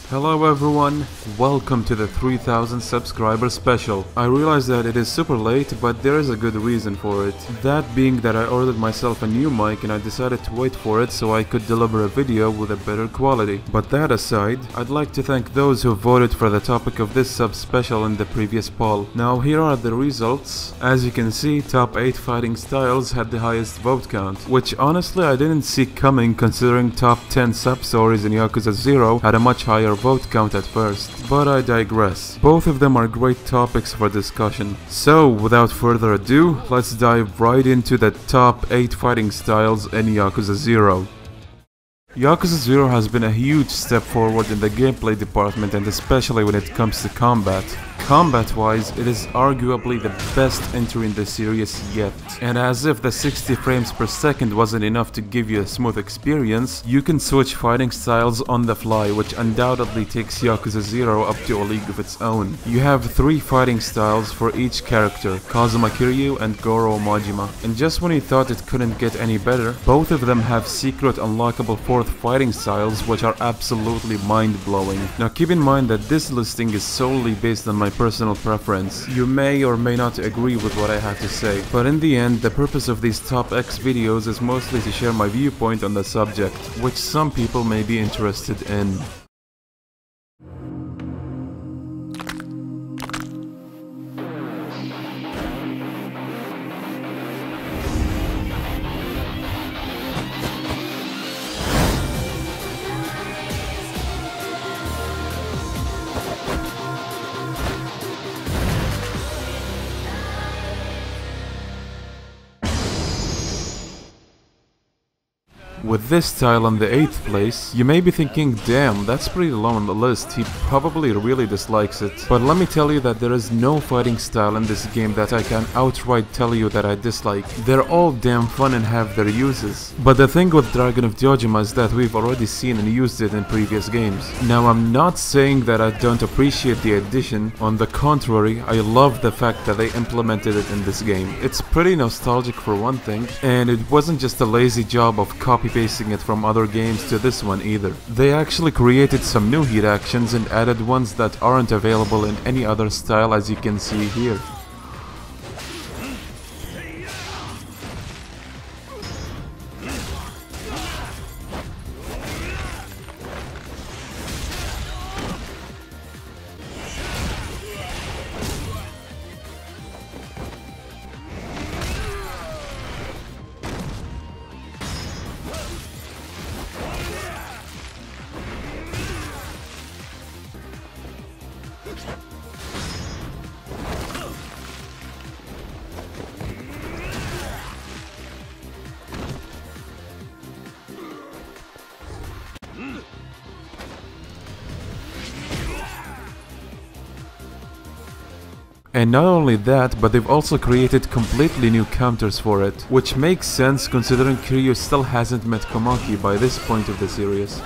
Hello everyone, welcome to the 3000 subscriber special. I realize that it is super late, but there is a good reason for it. That being that I ordered myself a new mic and I decided to wait for it so I could deliver a video with a better quality. But that aside, I'd like to thank those who voted for the topic of this sub special in the previous poll. Now here are the results. As you can see, top 8 fighting styles had the highest vote count, which honestly I didn't see coming considering top 10 sub stories in Yakuza 0 had a much higher vote count at first, but I digress. Both of them are great topics for discussion. So without further ado, let's dive right into the top 8 fighting styles in Yakuza 0. Yakuza 0 has been a huge step forward in the gameplay department, and especially when it comes to combat. Combat-wise, it is arguably the best entry in the series yet. And as if the 60 frames per second wasn't enough to give you a smooth experience, you can switch fighting styles on the fly, which undoubtedly takes Yakuza 0 up to a league of its own. You have 3 fighting styles for each character, Kazuma Kiryu and Goro Majima. And just when you thought it couldn't get any better, both of them have secret unlockable 4th fighting styles which are absolutely mind-blowing. Now keep in mind that this listing is solely based on my personal preference. You may or may not agree with what I have to say, but in the end, the purpose of these top X videos is mostly to share my viewpoint on the subject, which some people may be interested in. With this style on the 8th place, you may be thinking, damn, that's pretty low on the list, he probably really dislikes it. But let me tell you that there is no fighting style in this game that I can outright tell you that I dislike. They're all damn fun and have their uses. But the thing with Dragon of Dojima is that we've already seen and used it in previous games. Now I'm not saying that I don't appreciate the addition, on the contrary, I love the fact that they implemented it in this game. It's pretty nostalgic for one thing, and it wasn't just a lazy job of copy-pasting it from other games to this one either. They actually created some new heat actions and added ones that aren't available in any other style, as you can see here. And not only that, but they've also created completely new counters for it, which makes sense considering Kiryu still hasn't met Komaki by this point of the series.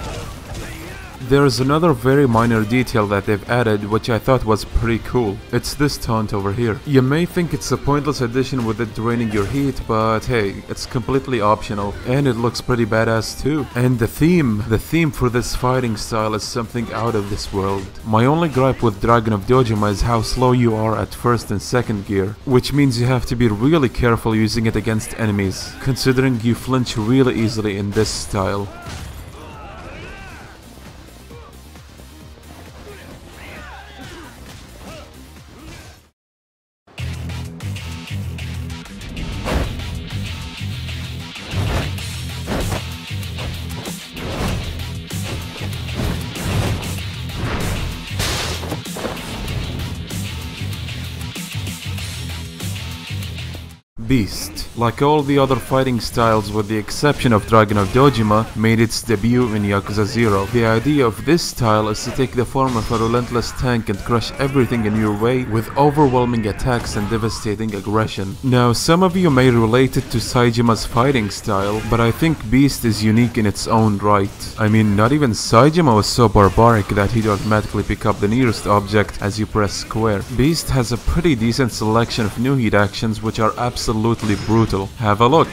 There's another very minor detail that they've added which I thought was pretty cool. It's this taunt over here. You may think it's a pointless addition with it draining your heat, but hey, it's completely optional and it looks pretty badass too. And the theme for this fighting style is something out of this world. My only gripe with Dragon of Dojima is how slow you are at first and second gear, which means you have to be really careful using it against enemies, considering you flinch really easily in this style. Beast, like all the other fighting styles with the exception of Dragon of Dojima, made its debut in Yakuza 0. The idea of this style is to take the form of a relentless tank and crush everything in your way with overwhelming attacks and devastating aggression. Now, some of you may relate it to Saijima's fighting style, but I think Beast is unique in its own right. I mean, not even Saijima was so barbaric that he'd automatically pick up the nearest object as you press square. Beast has a pretty decent selection of new heat actions which are absolutely brutal. Have a look.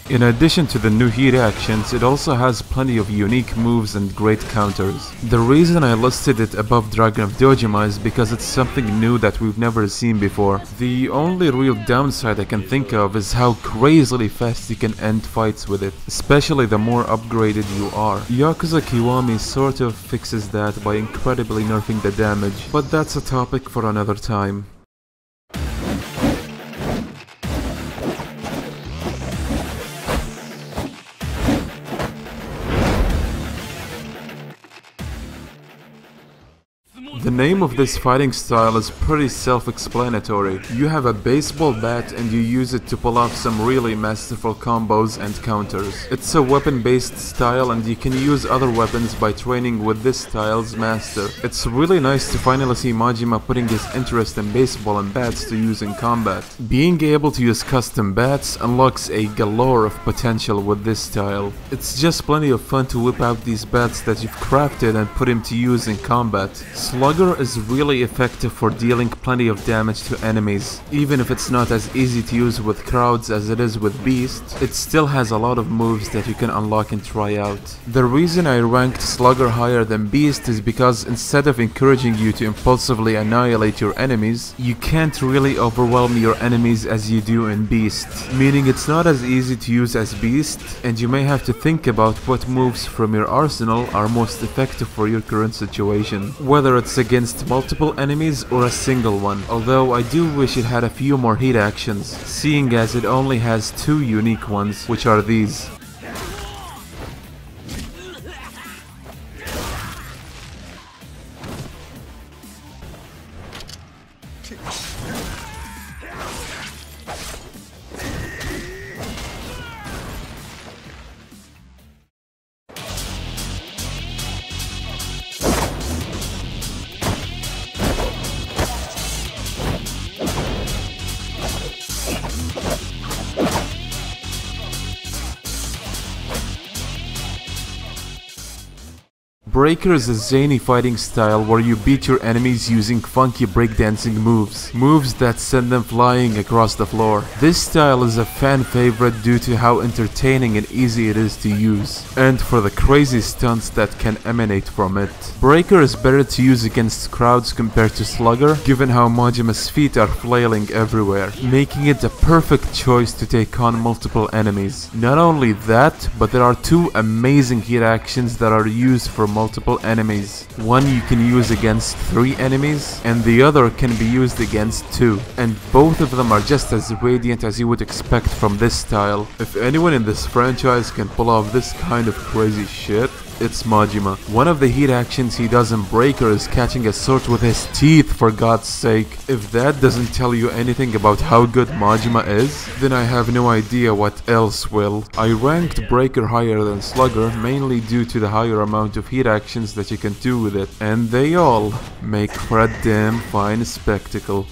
In addition to the new heat actions, it also has plenty of unique moves and great counters. The reason I listed it above Dragon of Dojima is because it's something new that we've never seen before. The only real downside I can think of is how crazily fast you can end fights with it, especially the more upgraded you are. Yakuza Kiwami sort of fixes that by incredibly nerfing the damage, but that's a topic for another time. The name of this fighting style is pretty self-explanatory. You have a baseball bat and you use it to pull off some really masterful combos and counters. It's a weapon-based style and you can use other weapons by training with this style's master. It's really nice to finally see Majima putting his interest in baseball and bats to use in combat. Being able to use custom bats unlocks a galore of potential with this style. It's just plenty of fun to whip out these bats that you've crafted and put him to use in combat. Slugger is really effective for dealing plenty of damage to enemies. Even if it's not as easy to use with crowds as it is with Beast, it still has a lot of moves that you can unlock and try out. The reason I ranked Slugger higher than Beast is because instead of encouraging you to impulsively annihilate your enemies, you can't really overwhelm your enemies as you do in Beast, meaning it's not as easy to use as Beast, and you may have to think about what moves from your arsenal are most effective for your current situation, whether it's against multiple enemies or a single one, although I do wish it had a few more heat actions, seeing as it only has 2 unique ones, which are these. Breaker is a zany fighting style where you beat your enemies using funky breakdancing moves. Moves that send them flying across the floor. This style is a fan favorite due to how entertaining and easy it is to use, and for the crazy stunts that can emanate from it. Breaker is better to use against crowds compared to Slugger, given how Majima's feet are flailing everywhere, making it a perfect choice to take on multiple enemies. Not only that, but there are 2 amazing hit actions that are used for multiple enemies. One you can use against 3 enemies, and the other can be used against 2. And both of them are just as radiant as you would expect from this style. If anyone in this franchise can pull off this kind of crazy shit, it's Majima. One of the heat actions he does in Breaker is catching a sword with his teeth, for God's sake. If that doesn't tell you anything about how good Majima is, then I have no idea what else will. I ranked Breaker higher than Slugger mainly due to the higher amount of heat actions that you can do with it, and they all make for a damn fine spectacle.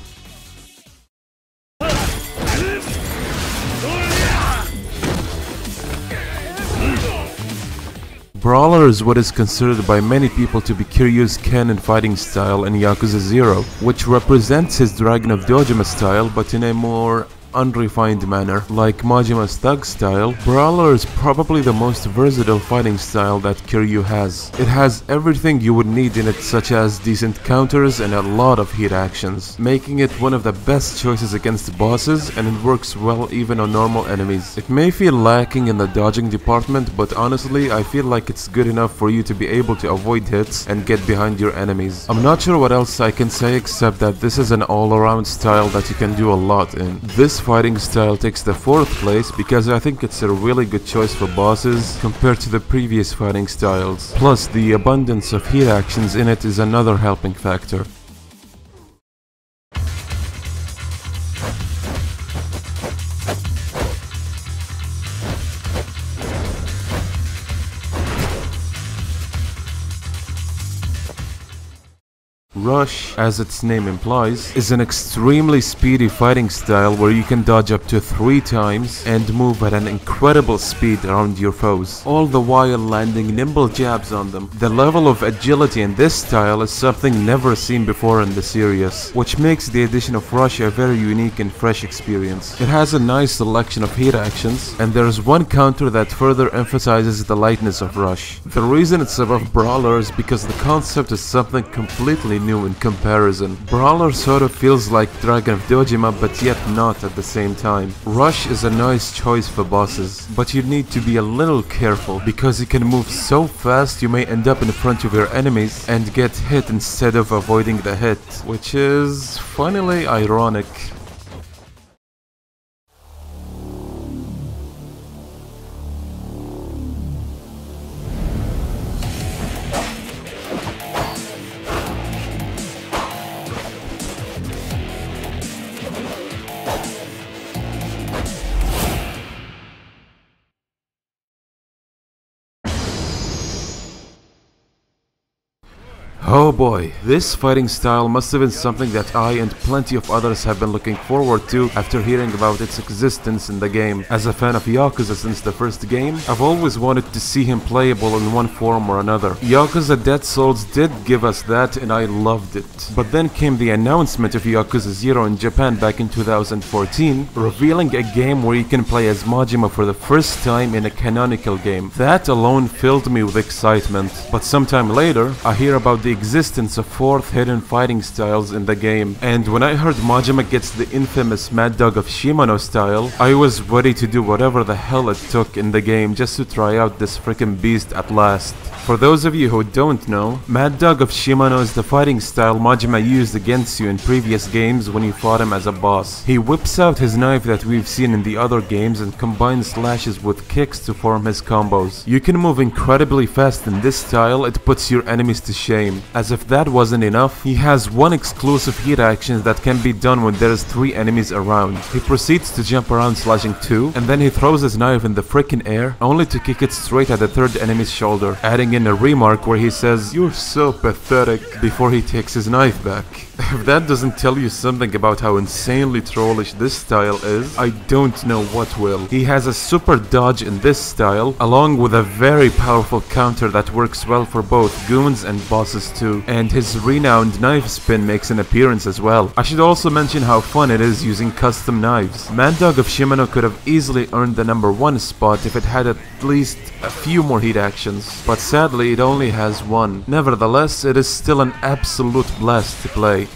Brawler is what is considered by many people to be Kiryu's canon fighting style in Yakuza 0, which represents his Dragon of Dojima style but in a more unrefined manner. Like Majima's Thug style, Brawler is probably the most versatile fighting style that Kiryu has. It has everything you would need in it, such as decent counters and a lot of hit actions, making it one of the best choices against bosses, and it works well even on normal enemies. It may feel lacking in the dodging department, but honestly I feel like it's good enough for you to be able to avoid hits and get behind your enemies. I'm not sure what else I can say except that this is an all-around style that you can do a lot in. This fighting style takes the 4th place because I think it's a really good choice for bosses compared to the previous fighting styles. Plus, the abundance of hit actions in it is another helping factor. Rush, as its name implies, is an extremely speedy fighting style where you can dodge up to 3 times and move at an incredible speed around your foes, all the while landing nimble jabs on them. The level of agility in this style is something never seen before in the series, which makes the addition of Rush a very unique and fresh experience. It has a nice selection of hit actions, and there's one counter that further emphasizes the lightness of Rush. The reason it's above Brawler is because the concept is something completely new in comparison. Brawler sort of feels like Dragon of Dojima, but yet not at the same time. Rush is a nice choice for bosses, but you need to be a little careful because you can move so fast you may end up in front of your enemies and get hit instead of avoiding the hit, which is funnily ironic. Oh boy, this fighting style must have been something that I and plenty of others have been looking forward to after hearing about its existence in the game. As a fan of Yakuza since the first game, I've always wanted to see him playable in one form or another. Yakuza Dead Souls did give us that and I loved it. But then came the announcement of Yakuza 0 in Japan back in 2014, revealing a game where you can play as Majima for the first time in a canonical game. That alone filled me with excitement. But sometime later, I hear about the existence of 4th hidden fighting styles in the game, and when I heard Majima gets the infamous Mad Dog of Shimano style, I was ready to do whatever the hell it took in the game just to try out this freaking beast at last. For those of you who don't know, Mad Dog of Shimano is the fighting style Majima used against you in previous games when you fought him as a boss. He whips out his knife that we've seen in the other games and combines slashes with kicks to form his combos. You can move incredibly fast in this style, it puts your enemies to shame. As if that wasn't enough, he has one exclusive hit action that can be done when there is 3 enemies around. He proceeds to jump around slashing 2, and then he throws his knife in the freaking air, only to kick it straight at the 3rd enemy's shoulder, adding in a remark where he says, "You're so pathetic," before he takes his knife back. If that doesn't tell you something about how insanely trollish this style is, I don't know what will. He has a super dodge in this style, along with a very powerful counter that works well for both goons and bosses too, and his renowned knife spin makes an appearance as well. I should also mention how fun it is using custom knives. Mad Dog of Shimano could have easily earned the #1 spot if it had at least a few more hit actions, but sadly it only has 1. Nevertheless, it is still an absolute blast to play.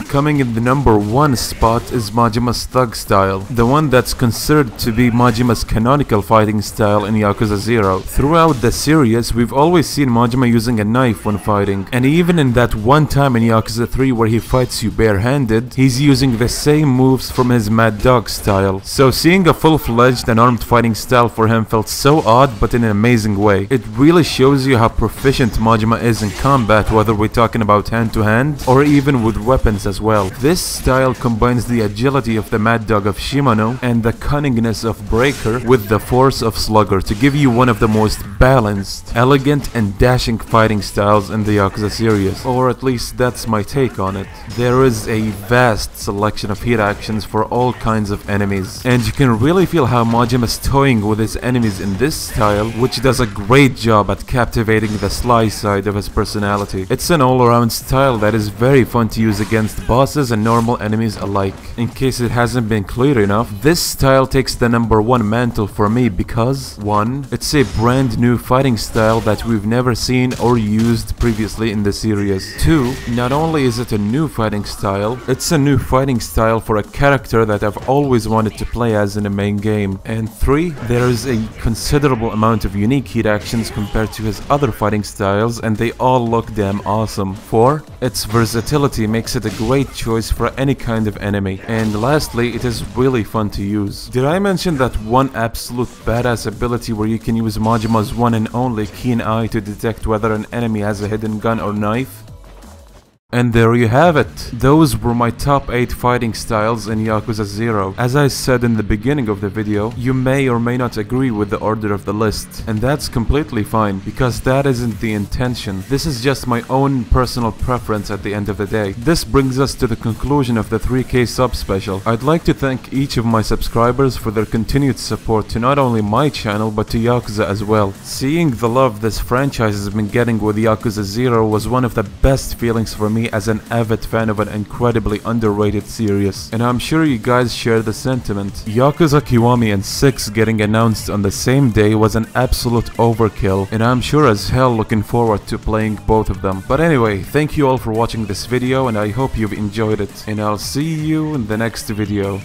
Coming in the #1 spot is Majima's Thug style, the one that's considered to be Majima's canonical fighting style in Yakuza 0. Throughout the series, we've always seen Majima using a knife when fighting, and even in that one time in Yakuza 3 where he fights you barehanded, he's using the same moves from his Mad Dog style. So seeing a full-fledged and armed fighting style for him felt so odd, but in an amazing way. It really shows you how proficient Majima is in combat, whether we're talking about hand-to-hand or even with weapons as well. This style combines the agility of the Mad Dog of Shimano and the cunningness of Breaker with the force of Slugger to give you one of the most balanced, elegant and dashing fighting styles in the Yakuza series, or at least that's my take on it. There is a vast selection of hit actions for all kinds of enemies, and you can really feel how Majima is toying with his enemies in this style, which does a great job at captivating the sly side of his personality. It's an all-around style that is very fun to use against bosses and normal enemies alike. In case it hasn't been clear enough, this style takes the #1 mantle for me because 1. It's a brand new fighting style that we've never seen or used previously in the series. 2. Not only is it a new fighting style, it's a new fighting style for a character that I've always wanted to play as in a main game. And 3. There is a considerable amount of unique hit actions compared to his other fighting styles, and they all look damn awesome. 4. Its versatility makes it a great choice for any kind of enemy. And lastly, it is really fun to use. Did I mention that one absolute badass ability where you can use Majima's one and only keen eye to detect whether an enemy has a hidden gun or knife? And there you have it. Those were my top 8 fighting styles in Yakuza 0. As I said in the beginning of the video, you may or may not agree with the order of the list. And that's completely fine, because that isn't the intention. This is just my own personal preference at the end of the day. This brings us to the conclusion of the 3K sub special. I'd like to thank each of my subscribers for their continued support to not only my channel, but to Yakuza as well. Seeing the love this franchise has been getting with Yakuza 0 was one of the best feelings for me as an avid fan of an incredibly underrated series, and I'm sure you guys share the sentiment. Yakuza Kiwami and 6 getting announced on the same day was an absolute overkill, and I'm sure as hell looking forward to playing both of them. But anyway, thank you all for watching this video, and I hope you've enjoyed it, and I'll see you in the next video.